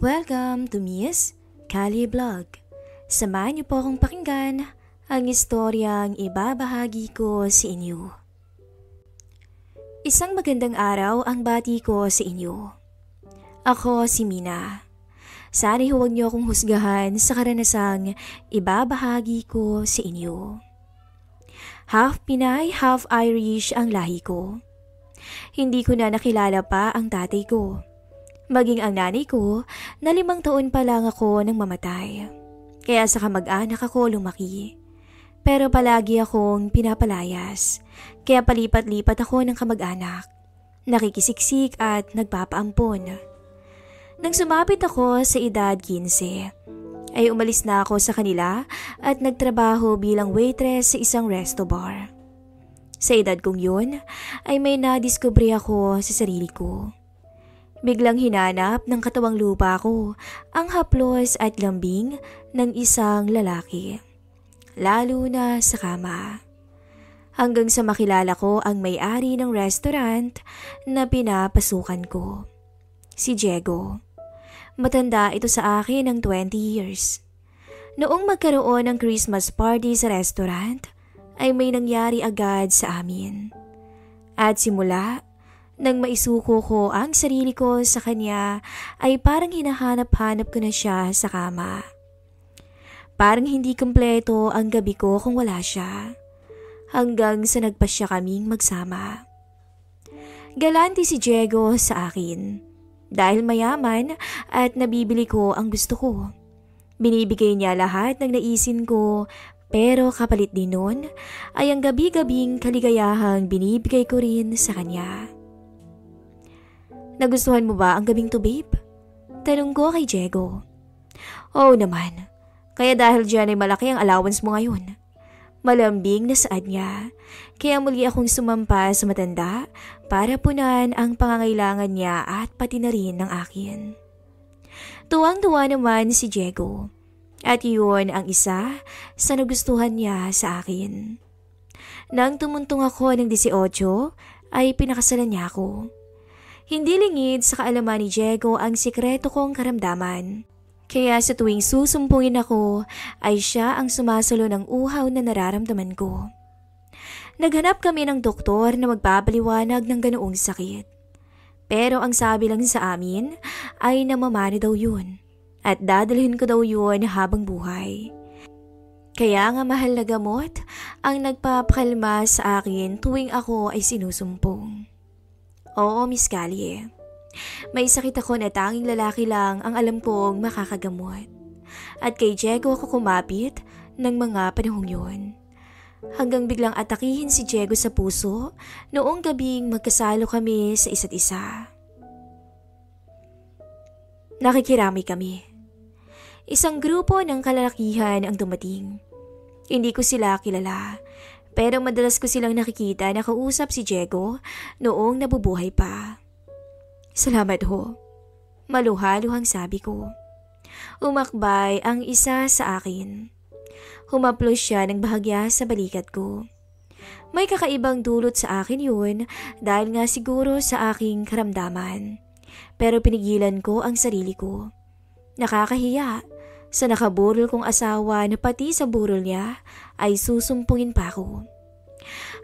Welcome to Miss Kali Vlog. Samahan niyo po akong pakinggan ang istoryang ibabahagi ko sa inyo. Isang magandang araw ang bati ko sa inyo. Ako si Mina. Sana huwag niyo akong husgahan sa karanasang ibabahagi ko sa inyo. Half Pinay, half Irish ang lahi ko. Hindi ko na nakilala pa ang tatay ko. Maging ang nanay ko na 5 taon pa lang ako nang mamatay. Kaya sa kamag-anak ako lumaki. Pero palagi akong pinapalayas. Kaya palipat-lipat ako ng kamag-anak. Nakikisiksik at nagpapaampon. Nang sumapit ako sa edad 15, ay umalis na ako sa kanila at nagtrabaho bilang waitress sa isang resto bar. Sa edad kong yun, ay may nadiskubre ako sa sarili ko. Biglang hinanap ng katawang lupa ko ang haplos at lambing ng isang lalaki. Lalo na sa kama. Hanggang sa makilala ko ang may-ari ng restaurant na pinapasukan ko. Si Diego. Matanda ito sa akin ng 20 years. Noong magkaroon ng Christmas party sa restaurant, ay may nangyari agad sa amin. At simula, nang maisuko ko ang sarili ko sa kanya, ay parang hinahanap-hanap ko na siya sa kama. Parang hindi kumpleto ang gabi ko kung wala siya. Hanggang sa nagpasya kaming magsama. Galante si Diego sa akin. Dahil mayaman at nabibili ko ang gusto ko. Binibigay niya lahat ng naisin ko, pero kapalit din nun ay ang gabi-gabing kaligayahang binibigay ko rin sa kanya. Nagustuhan mo ba ang gabing to, babe? Tanong ko kay Diego. Oo naman. Kaya dahil dyan ay malaki ang allowance mo ngayon. Malambing na saad niya. Kaya muli akong sumampa sa matanda para punan ang pangangailangan niya at pati na rin ng akin. Tuwang-tuwa naman si Diego. At yun ang isa sa nagustuhan niya sa akin. Nang tumuntong ako ng 18, ay pinakasalan niya ako. Hindi lingid sa kaalaman ni Diego ang sikreto kong karamdaman. Kaya sa tuwing susumpungin ako ay siya ang sumasalo ng uhaw na nararamdaman ko. Naghanap kami ng doktor na magpapaliwanag ng ganoong sakit. Pero ang sabi lang sa amin ay namamana daw yun at dadalhin ko daw yun habang buhay. Kaya nga mahal na gamot ang nagpapakalma sa akin tuwing ako ay sinusumpong. Oo, Miss Kali. May sakit ako na tanging lalaki lang ang alam kong makakagamot. At kay Diego ako kumapit ng mga panahong yun. Hanggang biglang atakihin si Diego sa puso noong gabing magkasalo kami sa isa't isa. Nakikirami kami. Isang grupo ng kalalakihan ang dumating. Hindi ko sila kilala. Pero madalas ko silang nakikita na kausap si Diego noong nabubuhay pa. Salamat ho. Maluhaluhang sabi ko. Umakbay ang isa sa akin. Humaplos siya ng bahagya sa balikat ko. May kakaibang dulot sa akin yun dahil nga siguro sa aking karamdaman. Pero pinigilan ko ang sarili ko. Nakakahiya sa nakaburol kong asawa na pati sa burol niya ay susumpungin pa ako.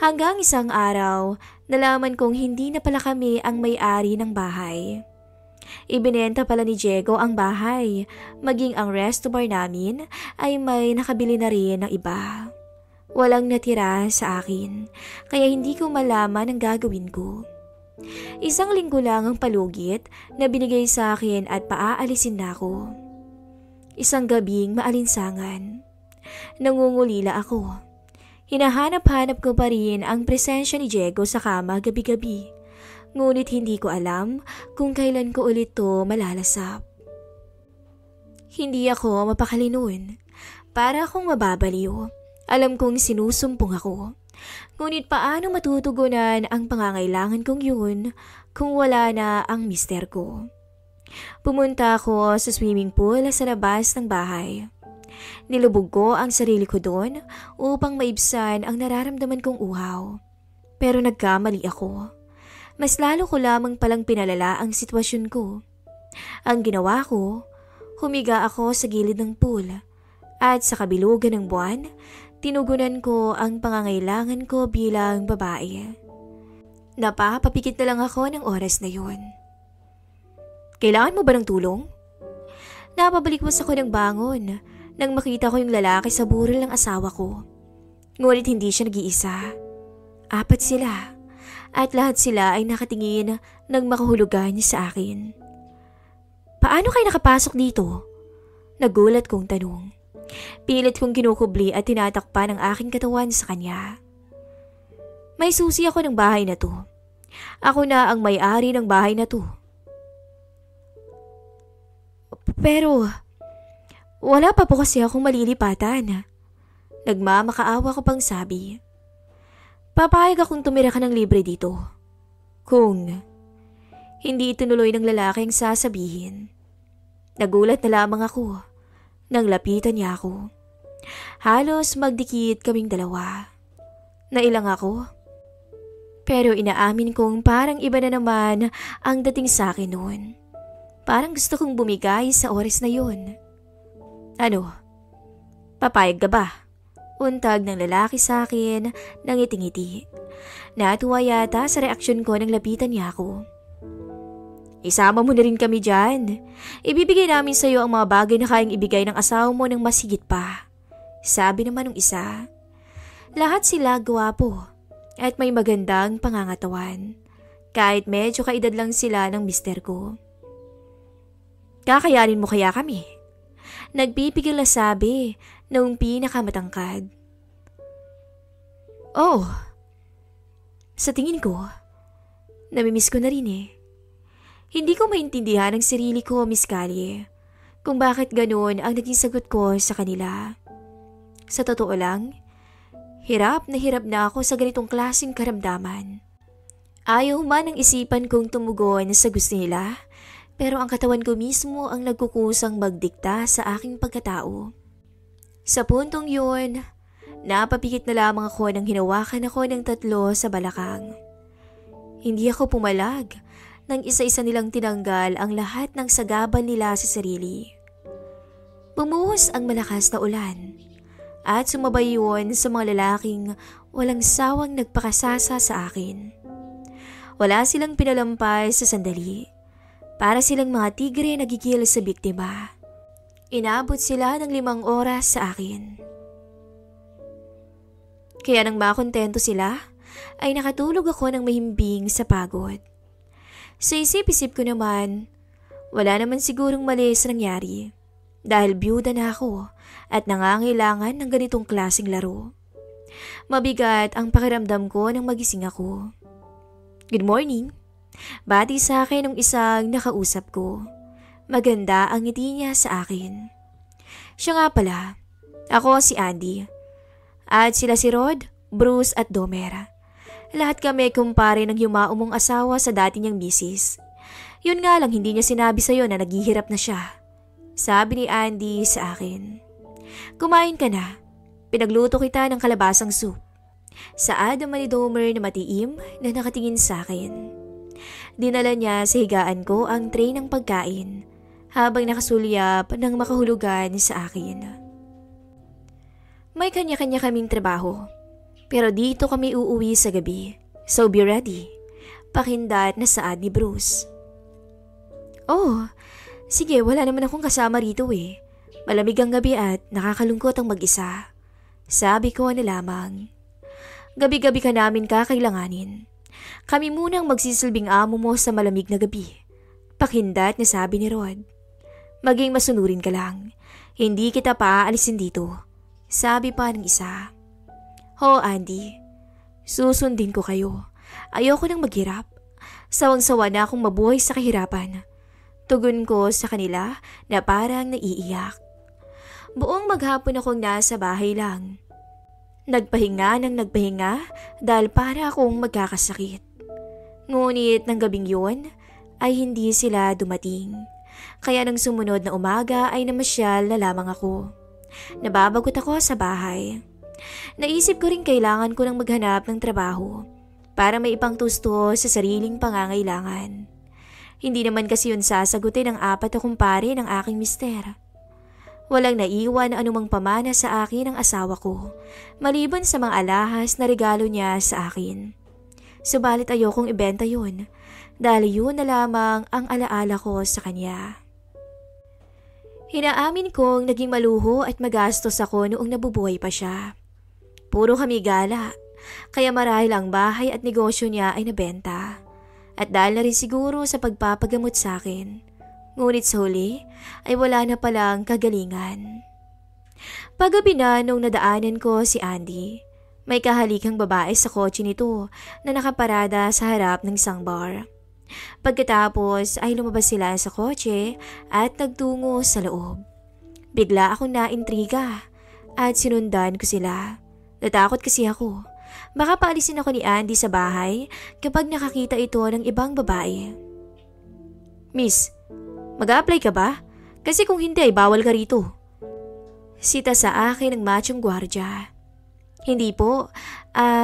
Hanggang isang araw, nalaman kong hindi na pala kami ang may-ari ng bahay. Ibinenta pala ni Diego ang bahay, maging ang resto bar namin ay may nakabili na rin ng iba. Walang natira sa akin, kaya hindi ko malaman ang gagawin ko. Isang linggo lang ang palugit na binigay sa akin at paaalisin na ako. Isang gabing maalinsangan. Nangungulila ako. Hinahanap-hanap ko pa rin ang presensya ni Diego sa kama gabi-gabi. Ngunit hindi ko alam kung kailan ko ulit to malalasap. Hindi ako mapakali noon. Para akong mababaliw. Alam kong sinusumpong ako. Ngunit paano matutugunan ang pangangailangan kong yun kung wala na ang mister ko? Pumunta ako sa swimming pool sa labas ng bahay. Nilubog ko ang sarili ko doon upang maibsan ang nararamdaman kong uhaw. Pero nagkamali ako. Mas lalo ko lamang palang pinalala ang sitwasyon ko. Ang ginawa ko Humiga ako sa gilid ng pool at sa kabilugan ng buwan, tinugunan ko ang pangangailangan ko bilang babae. Napapapikit na lang ako ng oras na yun. Kailangan mo ba ng tulong? Napabalikwas ako ng bangon nang makita ko yung lalaki sa burol ng asawa ko. Ngunit hindi siya nag-iisa. 4 sila at lahat sila ay nakatingin ng makahulugan sa akin. Paano kayo nakapasok dito? Nagulat kong tanong. Pilit kong kinukubli at tinatakpan ang aking katawan sa kanya. May susi ako ng bahay na to. Ako na ang may-ari ng bahay na to. Pero, wala pa po kasi akong malilipatan. Nagmamakaawa ko pang sabi. Papayag akong tumira ka ng libre dito. Kung hindi itinuloy ng lalaki ang sasabihin. Nagulat na lamang ako nang lapitan niya ako. Halos magdikit kaming dalawa. Nailang ako. Pero inaamin kong parang iba na naman ang dating sa akin noon. Parang gusto kong bumigay sa oras na yun. Ano? Papayag ka ba? Untag ng lalaki sa akin nang ngiti-ngiti. Natuwa yata sa reaksyon ko nang lapitan niya ako. Isama mo na rin kami dyan. Ibibigay namin sa iyo ang mga bagay na kayang ibigay ng asawa mo ng mas higit pa. Sabi naman ng isa. Lahat sila gwapo at may magandang pangangatawan. Kahit medyo kaedad lang sila ng mister ko. Kakayanin mo kaya kami? Nagpipigil na sabi noong pinakamatangkad. Oh, sa tingin ko, namimiss ko na rin eh. Hindi ko maintindihan ang sarili ko, Miss Callie, kung bakit ganoon ang naging sagot ko sa kanila. Sa totoo lang, hirap na ako sa ganitong klaseng karamdaman. Ayaw man ang isipan kong tumugon sa gusto nila, pero ang katawan ko mismo ang nagkukusang magdikta sa aking pagkatao. Sa puntong yun, napapikit na lamang ako nang hinawakan ako ng 3 sa balakang. Hindi ako pumalag nang isa-isa nilang tinanggal ang lahat ng sagabal nila sa sarili. Bumuhos ang malakas na ulan at sumabay yun sa mga lalaking walang sawang nagpakasasa sa akin. Wala silang pinalampas sa sandali. Para silang mga tigre na gigil sa biktima. Inabot sila ng 5 oras sa akin. Kaya nang makontento sila, ay nakatulog ako ng mahimbing sa pagod. Sa isip-isip ko naman, wala naman sigurong mali sa nangyari dahil byuda na ako at nangangailangan ng ganitong klaseng laro. Mabigat ang pakiramdam ko nang magising ako. Good morning. Bati sa akin ng isang nakausap ko. Maganda ang ngiti niya sa akin. Siya nga pala, ako si Andy. At sila si Rod, Bruce at Domer. Lahat kami kumpare ng yumaumong asawa sa dati niyang misis. Yun nga lang hindi niya sinabi sa'yo na naghihirap na siya. Sabi ni Andy sa akin. Kumain ka na. Pinagluto kita ng kalabasang soup. Saad naman ni Domer na matiim na nakatingin sa akin. Dinala niya sa higaan ko ang tray ng pagkain habang nakasulyap ng makahulugan sa akin. May kanya-kanya kaming trabaho. Pero dito kami uuwi sa gabi, so be ready. Pakindat na saad ni Bruce. Oh, sige wala naman akong kasama rito eh. Malamig ang gabi at nakakalungkot ang mag-isa. Sabi ko na lamang. Gabi-gabi ka namin kakailanganin. Kami munang magsisilbing amo mo sa malamig na gabi. Pakindat na sabi ni Rod. Maging masunurin ka lang. Hindi kita paaalisin dito. Sabi pa ng isa. Ho, Andy. Susundin ko kayo. Ayoko nang maghirap. Sawang-sawa na akong mabuhay sa kahirapan. Tugon ko sa kanila na parang naiiyak. Buong maghapon akong nasa bahay lang. Nagpahinga ng nagpahinga dahil para akong magkakasakit. Ngunit ng gabing yun ay hindi sila dumating. Kaya nang sumunod na umaga ay namasyal na lamang ako. Nababagot ako sa bahay. Naisip ko rin kailangan ko nang maghanap ng trabaho para may ipang tusto sa sariling pangangailangan. Hindi naman kasi yun sasagutin ng 4 na kumpare ng aking mister. Walang naiwan na anumang pamana sa akin ng asawa ko, maliban sa mga alahas na regalo niya sa akin. Subalit ayokong ibenta yun, dahil yun na lamang ang alaala ko sa kanya. Hinaamin kong naging maluho at magastos ako noong nabubuhay pa siya. Puro kami gala, kaya marahil ang bahay at negosyo niya ay nabenta. At dahil na rin siguro sa pagpapagamot sa akin. Ngunit sa huli ay wala na palang kagalingan. Paggabi na nung nadaanan ko si Andy, may kahalikang babae sa kotse nito na nakaparada sa harap ng isang bar. Pagkatapos ay lumabas sila sa kotse at nagtungo sa loob. Bigla akong naintriga at sinundan ko sila. Natakot kasi ako. Baka paalisin ako ni Andy sa bahay kapag nakakita ito ng ibang babae. Miss, mag-a-apply ka ba? Kasi kung hindi ay bawal ka rito. Sita sa akin ng machong gwardya. Hindi po,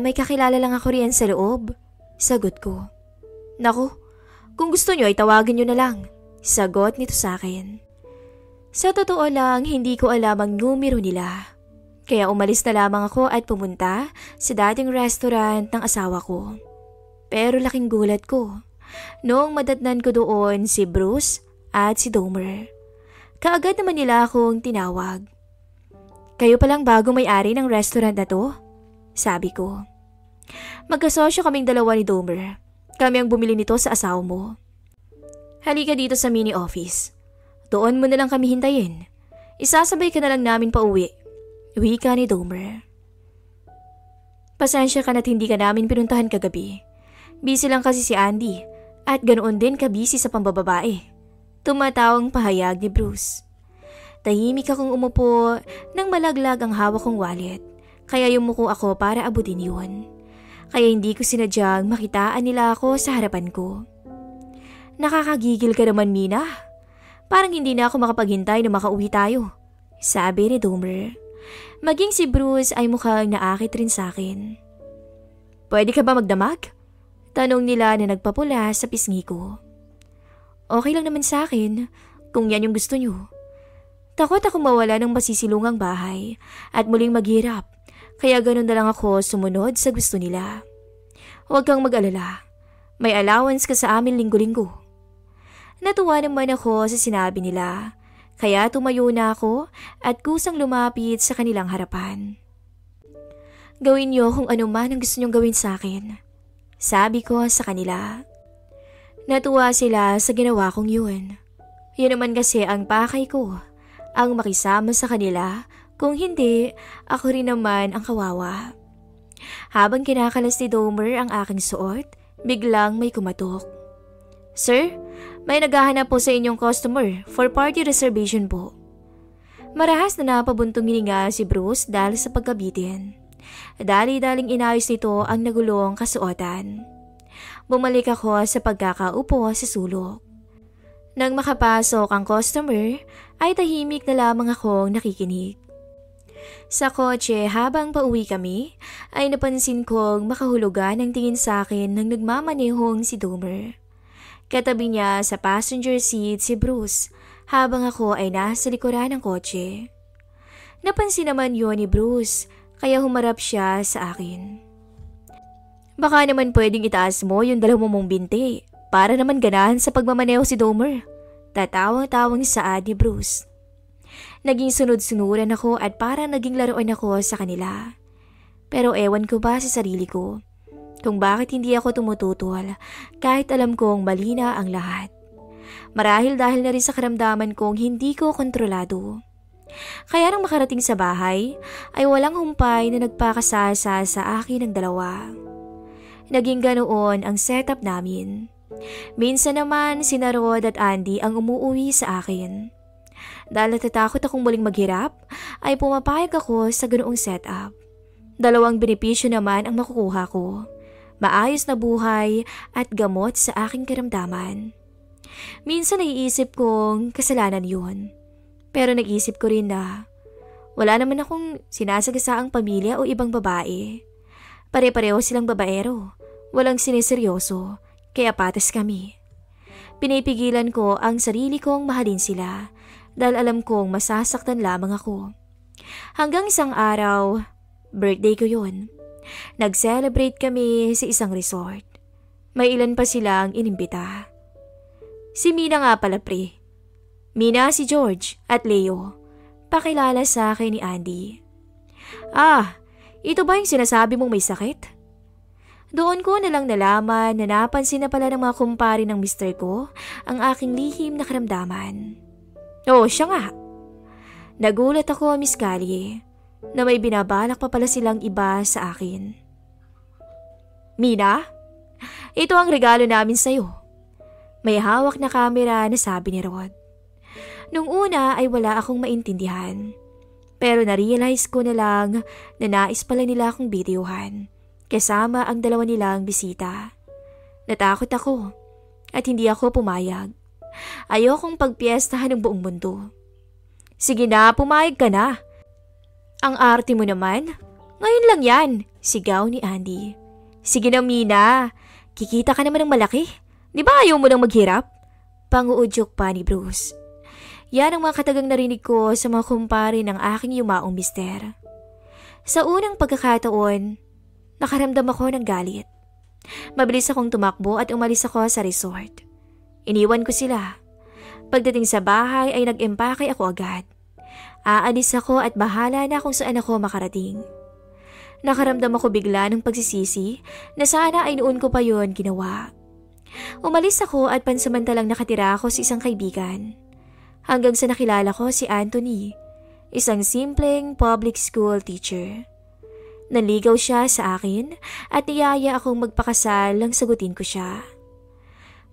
may kakilala lang ako riyan sa loob. Sagot ko. Naku, kung gusto nyo ay tawagin nyo na lang. Sagot nito sa akin. Sa totoo lang, hindi ko alam ang numero nila. Kaya umalis na lamang ako at pumunta sa dating restaurant ng asawa ko. Pero laking gulat ko noong madatnan ko doon si Bruce at si Domer. Kaagad naman nila akong tinawag. Kayo palang bago may-ari ng restaurant na to? Sabi ko. Magkasosyo kaming dalawa ni Domer. Kami ang bumili nito sa asawa mo. Halika dito sa mini office. Doon mo na lang kami hintayin. Isasabay ka na lang namin pa uwi. Wika ni Domer. Pasensya ka na't hindi ka namin pinuntahan kagabi. Busy lang kasi si Andy at ganoon din ka-busy sa pambababae. Tumatawang pahayag ni Bruce. Tahimik akong umupo nang malaglag ang hawak kong wallet, kaya yumuko ako para abutin yun. Kaya hindi ko sinadyang makitaan nila ako sa harapan ko. Nakakagigil ka naman, Mina. Parang hindi na ako makapaghintay na makauwi tayo, sabi ni Domer. Maging si Bruce ay mukhang naakit rin sa akin. Pwede ka ba magdamag? Tanong nila na nagpapula sa pisngi ko. Okay lang naman sa akin kung yan yung gusto nyo. Takot akong mawala ng masisilungang bahay at muling maghirap, kaya ganun na lang ako sumunod sa gusto nila. Huwag kang mag-alala, may allowance ka sa amin linggo-linggo. Natuwa naman ako sa sinabi nila. Kaya tumayo na ako at kusang lumapit sa kanilang harapan. Gawin niyo kung ano man ang gusto niyong gawin sa akin, sabi ko sa kanila. Natuwa sila sa ginawa kong yun. Yun naman kasi ang pakay ko, ang makisama sa kanila, kung hindi, ako rin naman ang kawawa. Habang kinakalas ni Domer ang aking suot, biglang may kumatok. Sir, may naghahanap po sa inyong customer for party reservation po. Marahas na napabuntong hininga si Bruce dahil sa pagkabitin. Dali-daling inayos nito ang nagulong kasuotan. Bumalik ako sa pagkakaupo sa sulok. Nang makapasok ang customer, ay tahimik na lamang akong nakikinig. Sa kotse habang pauwi kami, ay napansin kong makahulugan ang tingin sa akin ng nagmamanehong si Domer. Katabi niya sa passenger seat si Bruce habang ako ay nasa likuran ng kotse. Napansin naman yun ni Bruce kaya humarap siya sa akin. Baka naman pwedeng itaas mo yung dalawa mong binti para naman ganahan sa pagmamaneho si Domer. Tatawang-tawang saad ni Bruce. Naging sunod-sunuran ako at parang naging laruan ako sa kanila. Pero ewan ko ba sa sarili ko kung bakit hindi ako tumututol kahit alam kong mali na ang lahat. Marahil dahil na rin sa karamdaman kong hindi ko kontrolado. Kaya nang makarating sa bahay ay walang humpay na nagpakasasa sa akin ng dalawa. Naging ganoon ang setup namin. Minsan naman sina Rod at Andy ang umuuwi sa akin. Dahil natatakot akong muling maghirap ay pumapayag ako sa ganoong setup. Dalawang benepisyo naman ang makukuha ko. Maayos na buhay at gamot sa aking karamdaman. Minsan naiisip kong kasalanan yun. Pero nag-isip ko rin na wala naman akong sinasagasaang pamilya o ibang babae. Pare-pareho silang babaero. Walang siniseryoso, kaya patas kami. Pinipigilan ko ang sarili kong mahalin sila dahil alam kong masasaktan lamang ako. Hanggang isang araw, birthday ko yun. Nag-celebrate kami sa isang resort. May ilan pa silang inimbita. Si Mina nga pala pre. Mina, si George at Leo. Pakilala sa akin ni Andy. Ito ba yung sinasabi mong may sakit? Doon ko nalang nalaman na napansin na pala ng mga kumpare ng mister ko ang aking lihim na karamdaman. Siya nga. Nagulat ako, Miss Callie, na may binabalak pa pala silang iba sa akin. Mina, ito ang regalo namin sa'yo. May hawak na kamera na sabi ni Rod. Nung una ay wala akong maintindihan. Pero na-realize ko na lang na nais pala nila akong videohan kasama ang dalawa nilang bisita. Natakot ako at hindi ako pumayag. Ayokong pagpiestahan ng buong mundo. Sige na, pumayag ka na. Ang arte mo naman. Ngayon lang yan, sigaw ni Andy. Sige na Mina, kikita ka naman ng malaki. Di ba ayaw mo nang maghirap? Panguudyok pa ni Bruce. Yan ang mga katagang narinig ko sa mga kumpare ng aking yumaong mister. Sa unang pagkakataon, nakaramdam ako ng galit. Mabilis akong tumakbo at umalis ako sa resort. Iniwan ko sila. Pagdating sa bahay ay nag-empake ako agad. Aalis ako at bahala na kung saan ako makarating. Nakaramdam ako bigla ng pagsisisi na sana ay noon ko pa yon ginawa. Umalis ako at pansamantalang nakatira ako sa isang kaibigan. Hanggang sa nakilala ko si Anthony, isang simpleng public school teacher. Naligaw siya sa akin at niyaya akong magpakasal lang sagutin ko siya.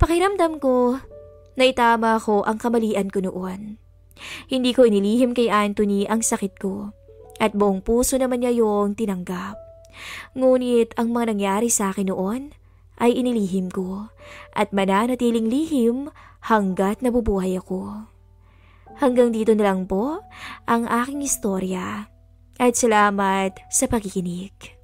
Pakiramdam ko, naitama ko ang kamalian ko noon. Hindi ko inilihim kay Anthony ang sakit ko at buong puso naman niya yung tinanggap. Ngunit ang mga nangyari sa akin noon ay inilihim ko at mananatiling lihim hanggat nabubuhay ako. Hanggang dito na lang po ang aking istorya at salamat sa pakikinig.